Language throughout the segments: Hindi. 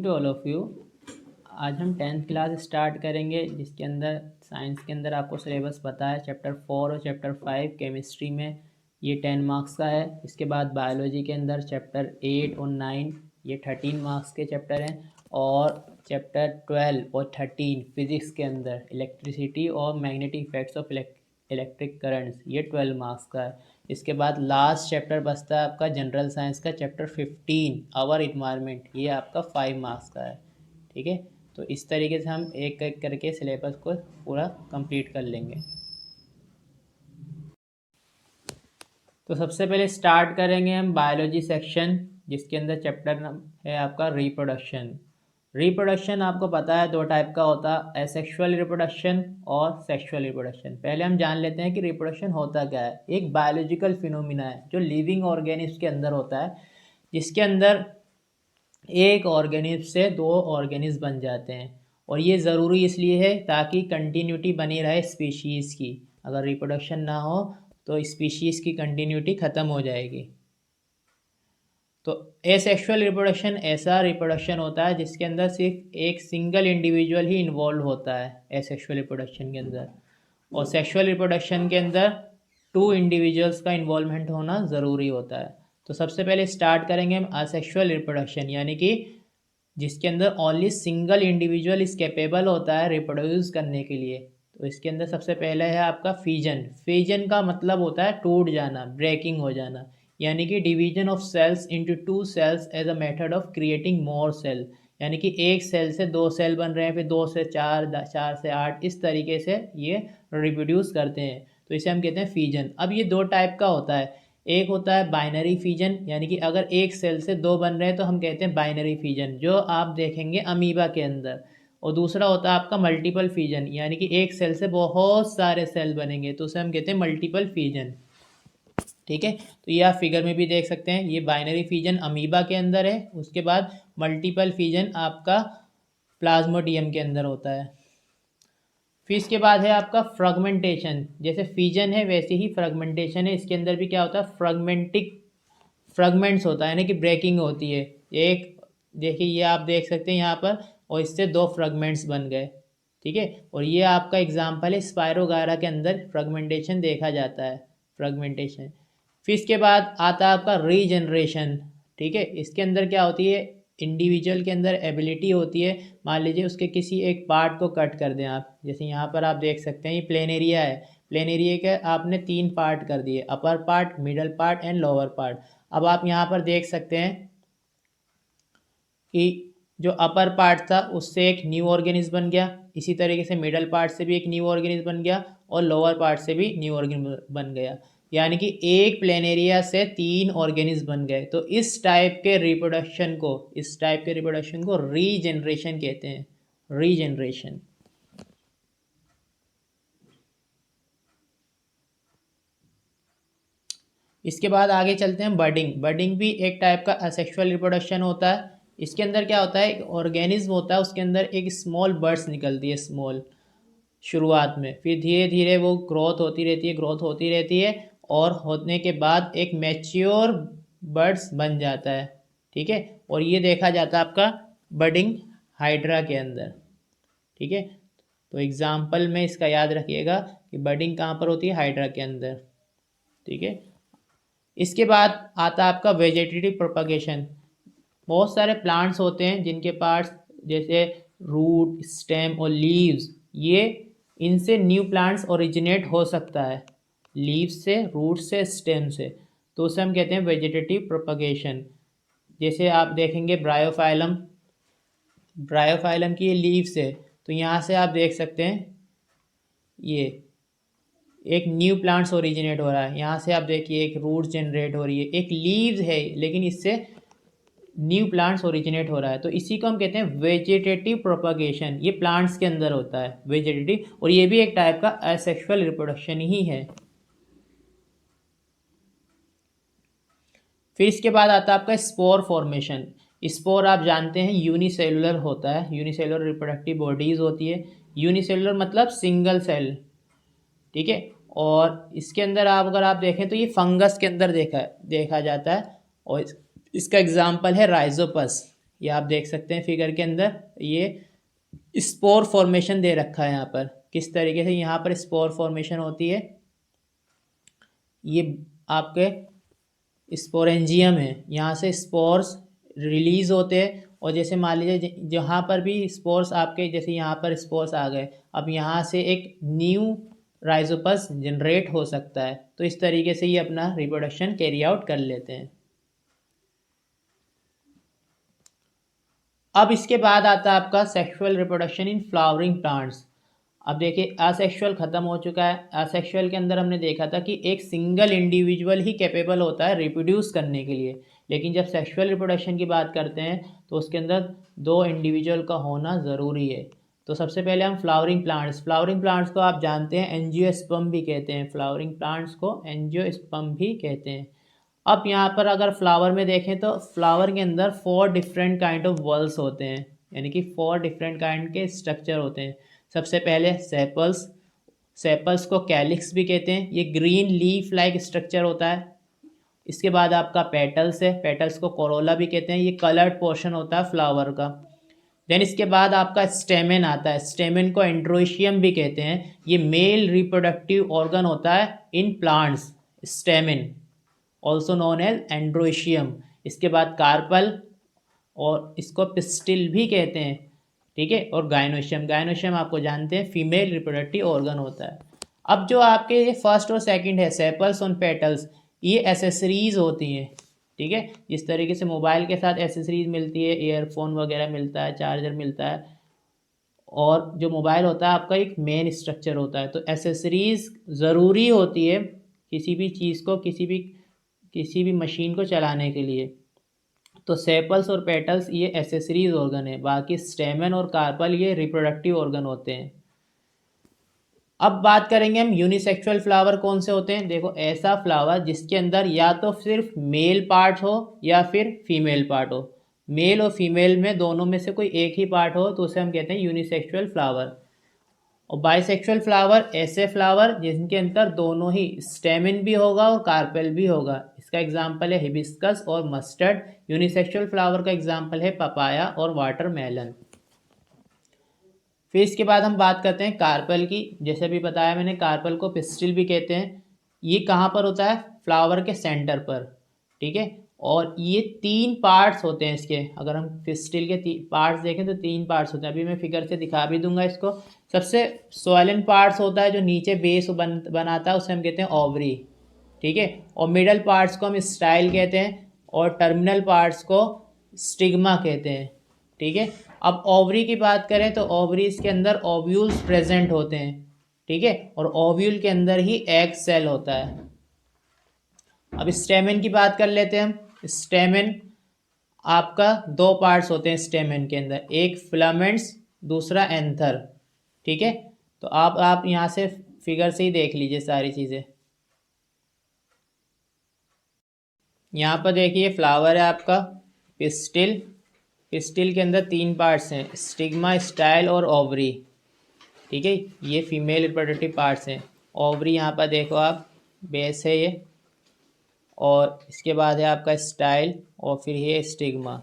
To all of you. आज हम 10th क्लास स्टार्ट करेंगे, जिसके अंदर साइंस के अंदर आपको सिलेबस पता है। चैप्टर 4 और चैप्टर 5 केमिस्ट्री में ये 10 मार्क्स का है। इसके बाद बायोलॉजी के अंदर चैप्टर 8 और 9 ये 13 मार्क्स के चैप्टर हैं। और चैप्टर 12 और 13 फिज़िक्स के अंदर इलेक्ट्रिसिटी और magnetic effects of electric currents ये 12 मार्क्स का है। इसके बाद लास्ट चैप्टर बचता है आपका जनरल साइंस का चैप्टर 15 आवर इन्वायरमेंट, ये आपका 5 मार्क्स का है। ठीक है, तो इस तरीके से हम एक एक करके सिलेबस को पूरा कंप्लीट कर लेंगे। तो सबसे पहले स्टार्ट करेंगे हम बायोलॉजी सेक्शन, जिसके अंदर चैप्टर है आपका रिप्रोडक्शन। रिप्रोडक्शन आपको पता है दो टाइप का होता है, एसेक्सुअल रिप्रोडक्शन और सेक्सुअल रिप्रोडक्शन। पहले हम जान लेते हैं कि रिप्रोडक्शन होता क्या है। एक बायोलॉजिकल फिनोमिना है जो लिविंग ऑर्गेनिज्म के अंदर होता है, जिसके अंदर एक ऑर्गेनिज्म से दो ऑर्गेनिज्म बन जाते हैं। और ये ज़रूरी इसलिए है ताकि कंटिन्यूटी बनी रहे स्पीशीज़ की। अगर रिप्रोडक्शन ना हो तो स्पीशीज़ की कंटिन्यूटी ख़त्म हो जाएगी। तो एसेक्सुअल रिप्रोडक्शन ऐसा रिप्रोडक्शन होता है जिसके अंदर सिर्फ एक सिंगल इंडिविजुअल ही इन्वॉल्व होता है एसेक्सुअल रिप्रोडक्शन के अंदर। और सेक्सुअल रिप्रोडक्शन के अंदर 2 इंडिविजुअल्स का इन्वॉल्वमेंट होना ज़रूरी होता है। तो सबसे पहले स्टार्ट करेंगे हम असेक्सुअल रिप्रोडक्शन, यानी कि जिसके अंदर ओनली सिंगल इंडिविजुअल इस कैपेबल होता है रिप्रोड्यूस करने के लिए। तो इसके अंदर सबसे पहले है आपका फीजन। फीजन का मतलब होता है टूट जाना, ब्रेकिंग हो जाना, यानी कि division of cells into 2 cells as a method of creating more cell. यानी कि एक सेल से 2 सेल बन रहे हैं, फिर 2 से 4, 4 से 8, इस तरीके से ये रिप्रोड्यूस करते हैं। तो इसे हम कहते हैं फीजन। अब ये दो टाइप का होता है। एक होता है बाइनरी फीजन, यानी कि अगर एक सेल से 2 बन रहे हैं तो हम कहते हैं बाइनरी फीजन, जो आप देखेंगे अमीबा के अंदर। और दूसरा होता है आपका मल्टीपल फीजन, यानी कि एक सेल से बहुत सारे सेल बनेंगे, तो उसे हम कहते हैं मल्टीपल फीजन। ठीक है, तो ये आप फिगर में भी देख सकते हैं। ये बाइनरी फीजन अमीबा के अंदर है, उसके बाद मल्टीपल फीजन आपका प्लाज्मोडियम के अंदर होता है। फिर इसके बाद है आपका फ्रेगमेंटेशन। जैसे फीजन है वैसे ही फ्रेगमेंटेशन है। इसके अंदर भी क्या होता है, फ्रेगमेंट्स होता है, यानी कि ब्रेकिंग होती है। एक देखिए, ये आप देख सकते हैं यहाँ पर, और इससे 2 फ्रेगमेंट्स बन गए। ठीक है, और ये आपका एग्जाम्पल है, स्पायरोगायरा के अंदर फ्रेगमेंटेशन देखा जाता है, फ्रेगमेंटेशन। फिर इसके बाद आता है आपका रीजनरेशन। ठीक है, इसके अंदर क्या होती है, इंडिविजुअल के अंदर एबिलिटी होती है। मान लीजिए उसके किसी एक पार्ट को कट कर दें आप, जैसे यहाँ पर आप देख सकते हैं ये प्लेन एरिया है। प्लेन एरिया के आपने 3 पार्ट कर दिए, upper part, middle part and lower part. अब आप यहाँ पर देख सकते हैं कि जो अपर पार्ट था उससे एक न्यू ऑर्गेनिज्म बन गया, इसी तरीके से मिडल पार्ट से भी एक न्यू ऑर्गेनिज्म बन गया, और लोअर पार्ट से भी न्यू ऑर्गेनिज्म बन गया। यानी कि एक प्लेनेरिया से 3 ऑर्गेनिज्म बन गए। तो इस टाइप के रिप्रोडक्शन को रीजनरेशन कहते हैं, रीजनरेशन। इसके बाद आगे चलते हैं बर्डिंग। बर्डिंग भी एक टाइप का असेक्सुअल रिप्रोडक्शन होता है। इसके अंदर क्या होता है, एक ऑर्गेनिज्म होता है, उसके अंदर एक स्मॉल बर्ड्स निकलती है, स्मॉल शुरुआत में, फिर धीरे धीरे वो ग्रोथ होती रहती है, ग्रोथ होती रहती है, और होने के बाद एक मैच्योर बर्ड्स बन जाता है। ठीक है, और ये देखा जाता है आपका बर्डिंग हाइड्रा के अंदर। ठीक है, तो एग्जाम्पल में इसका याद रखिएगा कि बर्डिंग कहाँ पर होती है, हाइड्रा के अंदर। ठीक है, इसके बाद आता है आपका वेजिटेटिव प्रोपगेशन। बहुत सारे प्लांट्स होते हैं जिनके पार्ट्स जैसे रूट, स्टेम और लीव्स, ये इनसे न्यू प्लांट्स ओरिजिनेट हो सकता है, लीव्स से, रूट से, स्टेम से। तो उसे हम कहते हैं वेजिटेटिव प्रोपगेशन। जैसे आप देखेंगे ब्रायोफाइलम, ब्रायोफाइलम की ये लीव्स है, तो यहाँ से आप देख सकते हैं ये एक न्यू प्लांट्स ओरिजिनेट हो रहा है। यहाँ से आप देखिए एक रूट जनरेट हो रही है, एक लीव्स है लेकिन इससे न्यू प्लांट्स ओरिजिनेट हो रहा है। तो इसी को हम कहते हैं वेजिटेटिव प्रोपगेशन। ये प्लांट्स के अंदर होता है वेजिटेटिव, और ये भी एक टाइप का एसेक्सुअल रिप्रोडक्शन ही है। फिर इसके बाद आता है आपका स्पोर फॉर्मेशन। स्पोर आप जानते हैं यूनिसेलुलर होता है, यूनिसेलुलर रिप्रोडक्टिव बॉडीज होती है। यूनिसेलुलर मतलब सिंगल सेल। ठीक है, और इसके अंदर आप अगर आप देखें तो ये फंगस के अंदर देखा जाता है, और इसका एग्जाम्पल है राइजोपस। ये आप देख सकते हैं फिगर के अंदर, ये स्पोर फॉर्मेशन दे रखा है यहाँ पर, किस तरीके से यहाँ पर स्पोर फॉर्मेशन होती है। ये आपके स्पोरेंजियम है, यहाँ से स्पोर्स रिलीज होते हैं, और जैसे मान लीजिए जहाँ पर भी स्पोर्स आपके, जैसे यहाँ पर स्पोर्स आ गए, अब यहाँ से एक न्यू राइजोपस जनरेट हो सकता है। तो इस तरीके से ये अपना रिप्रोडक्शन कैरी आउट कर लेते हैं। अब इसके बाद आता है आपका sexual reproduction in flowering plants. अब देखिए असेक्सुअल ख़त्म हो चुका है। असेक्सुअल के अंदर हमने देखा था कि एक सिंगल इंडिविजुअल ही कैपेबल होता है रिप्रोड्यूस करने के लिए, लेकिन जब सेक्सुअल रिप्रोडक्शन की बात करते हैं तो उसके अंदर दो इंडिविजुअल का होना ज़रूरी है। तो सबसे पहले हम फ्लावरिंग प्लांट्स को आप जानते हैं एंजियोस्पर्म भी कहते हैं, फ्लावरिंग प्लांट्स को एंजियोस्पर्म भी कहते हैं। अब यहाँ पर अगर फ्लावर में देखें तो फ्लावर के अंदर 4 डिफरेंट काइंड ऑफ वॉल्स होते हैं, यानी कि 4 डिफरेंट काइंड के स्ट्रक्चर होते हैं। सबसे पहले सेपल्स को कैलिक्स भी कहते हैं, ये ग्रीन लीफ लाइक स्ट्रक्चर होता है। इसके बाद आपका पेटल्स है, पेटल्स को कोरोला भी कहते हैं, ये कलर्ड पोर्शन होता है फ्लावर का। देन इसके बाद आपका स्टेमेन आता है, स्टेमेन को एंड्रोशियम भी कहते हैं, ये मेल रिप्रोडक्टिव ऑर्गन होता है in plants, stamen also known as androecium. इसके बाद कार्पल, और इसको पिस्टिल भी कहते हैं, ठीक है। और गायनोशियम आपको जानते हैं फीमेल रिप्रोडक्टिव ऑर्गन होता है। अब जो आपके ये फर्स्ट और सेकंड है सेपल्स और पेटल्स, ये एसेसरीज होती हैं, ठीक है। जिस तरीके से मोबाइल के साथ एसेसरीज मिलती है, ईयरफोन वगैरह मिलता है, चार्जर मिलता है, और जो मोबाइल होता है आपका एक मेन स्ट्रक्चर होता है। तो एसेसरीज ज़रूरी होती है किसी भी चीज़ को, किसी भी मशीन को चलाने के लिए। तो सेपल्स और पेटल्स ये एसेसरीज ऑर्गन है, बाकी स्टेमन और कार्पल ये रिप्रोडक्टिव ऑर्गन होते हैं। अब बात करेंगे हम यूनिसेक्सुअल फ्लावर कौन से होते हैं। देखो ऐसा फ्लावर जिसके अंदर या तो सिर्फ मेल पार्ट हो या फिर फीमेल पार्ट हो, मेल और फीमेल में दोनों में से कोई एक ही पार्ट हो तो उसे हम कहते हैं यूनिसेक्सुअल फ्लावर। और बाइसेक्सुअल फ्लावर ऐसे फ्लावर जिनके अंदर दोनों ही स्टेमिन भी होगा और कार्पेल भी होगा, इसका एग्जाम्पल है हिबिस्कस और मस्टर्ड। यूनिसेक्सुअल फ्लावर का एग्जाम्पल है पपाया और वाटरमेलन। फिर इसके बाद हम बात करते हैं कार्पल की। जैसे अभी बताया मैंने, कार्पल को पिस्टिल भी कहते हैं। ये कहाँ पर होता है, फ्लावर के सेंटर पर, ठीक है। और ये 3 पार्ट्स होते हैं इसके, अगर हम पिस्टिल के पार्ट्स देखें तो 3 पार्ट्स होते हैं, अभी मैं फिगर से दिखा भी दूंगा इसको। सबसे सोइलन पार्ट्स होता है जो नीचे बेस बनाता है, उसे हम कहते हैं ओवरी, ठीक है। और मिडल पार्ट्स को हम स्टाइल कहते हैं, और टर्मिनल पार्ट्स को स्टिग्मा कहते हैं, ठीक है। अब ओवरी की बात करें तो ओवरीज के अंदर ओव्यूल्स प्रेजेंट होते हैं, ठीक है, और ओव्यूल के अंदर ही एग सेल होता है। अब स्टेमेन की बात कर लेते हैं हम। स्टेमेन आपका 2 पार्ट्स होते हैं स्टेमेन के अंदर, एक फिलामेंट्स, दूसरा एंथर, ठीक है। तो आप यहाँ से फिगर से ही देख लीजिए सारी चीज़ें। यहाँ पर देखिए फ्लावर है आपका पिस्टिल, पिस्टिल के अंदर 3 पार्ट्स हैं, स्टिग्मा, स्टाइल और ओवरी, ठीक है। ये फीमेल रिप्रोडक्टिव पार्ट्स हैं। ओवरी यहाँ पर देखो आप, बेस है ये, और इसके बाद है आपका स्टाइल, और फिर ये स्टिग्मा।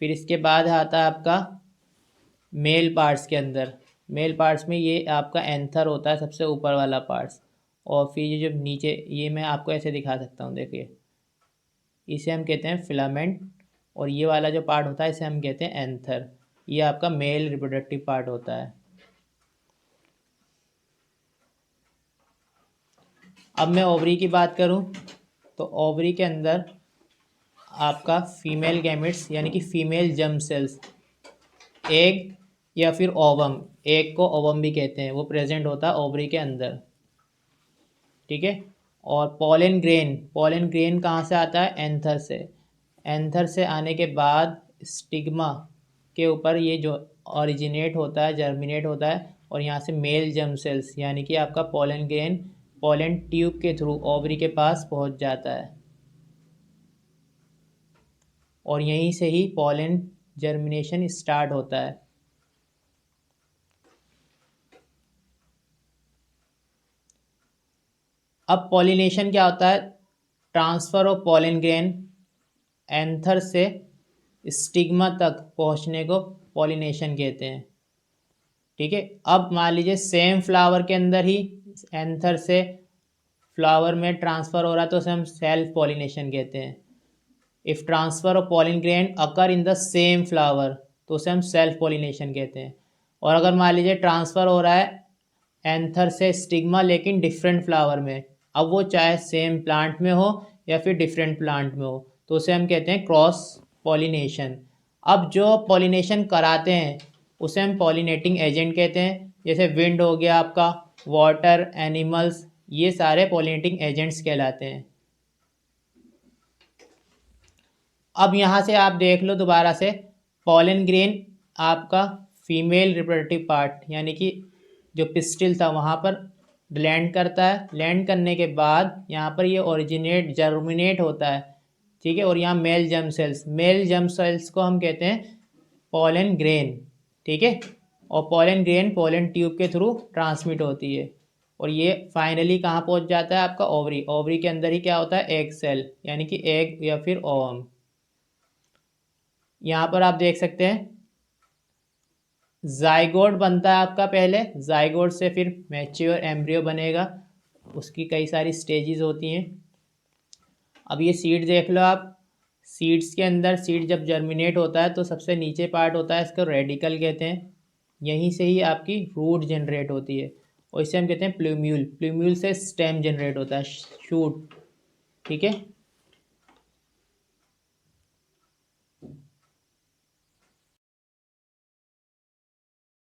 फिर इसके बाद आता है आपका मेल पार्ट्स के अंदर, मेल पार्ट्स में ये आपका एंथर होता है सबसे ऊपर वाला पार्ट्स, और फिर ये जो नीचे, ये मैं आपको ऐसे दिखा सकता हूँ, देखिए इसे हम कहते हैं फिलामेंट, और ये वाला जो पार्ट होता है इसे हम कहते हैं एंथर। ये आपका मेल रिप्रोडक्टिव पार्ट होता है। अब मैं ओवरी की बात करूं तो ओवरी के अंदर आपका फीमेल गैमेट्स यानी कि फीमेल जर्म सेल्स, एग या फिर ओवम, एग को ओवम भी कहते हैं, वो प्रेजेंट होता है ओवरी के अंदर, ठीक है। और पोलन ग्रेन कहाँ से आता है, एंथर से। एंथर से आने के बाद स्टिग्मा के ऊपर ये जो ओरिजिनेट होता है, जर्मिनेट होता है, और यहाँ से मेल जर्म सेल्स यानी कि आपका पोलन ग्रेन पोलन ट्यूब के थ्रू ओवरी के पास पहुँच जाता है, और यहीं से ही पोलन जर्मिनेशन स्टार्ट होता है। अब पॉलिनेशन क्या होता है, transfer of pollen grain anther से स्टिग्मा तक पहुंचने को पॉलिनेशन कहते हैं। ठीक है, अब मान लीजिए सेम फ्लावर के अंदर ही एंथर से फ्लावर में ट्रांसफ़र हो रहा है तो उसे हम सेल्फ पॉलिनेशन कहते हैं। If transfer of pollen grain occur in the same flower तो उसे हम सेल्फ पॉलिनेशन कहते हैं। और अगर मान लीजिए ट्रांसफ़र हो रहा है एंथर से स्टिग्मा लेकिन डिफरेंट फ्लावर में, अब वो चाहे सेम प्लांट में हो या फिर डिफरेंट प्लांट में हो, तो उसे हम कहते हैं क्रॉस पॉलिनेशन। अब जो पॉलिनेशन कराते हैं उसे हम पॉलिनेटिंग एजेंट कहते हैं। जैसे विंड हो गया आपका, वाटर, एनिमल्स, ये सारे पॉलिनेटिंग एजेंट्स कहलाते हैं। अब यहाँ से आप देख लो दोबारा से, पॉलन ग्रेन आपका फीमेल रिप्रोडक्टिव पार्ट यानी कि जो पिस्टिल था वहाँ पर लैंड करता है। लैंड करने के बाद यहाँ पर ये ओरिजिनेट जर्मिनेट होता है। ठीक है, और यहाँ मेल जर्म सेल्स को हम कहते हैं पॉलन ग्रेन। ठीक है, और पॉलन ग्रेन पॉलन ट्यूब के थ्रू ट्रांसमिट होती है और ये फाइनली कहाँ पहुँच जाता है आपका ओवरी। ओवरी के अंदर ही क्या होता है, एग सेल यानी कि एग या फिर ओवम। यहाँ पर आप देख सकते हैं जाइगोट बनता है आपका, पहले जाइगोट से फिर मैच्योर एम्ब्रियो बनेगा, उसकी कई सारी स्टेजेस होती हैं। अब ये सीड देख लो आप, सीड्स के अंदर सीड जब जर्मिनेट होता है तो सबसे नीचे पार्ट होता है, इसको रेडिकल कहते हैं। यहीं से ही आपकी रूट जनरेट होती है और इसे हम कहते हैं प्लूम्यूल। प्लूम्यूल से स्टेम जनरेट होता है, शूट। ठीक है,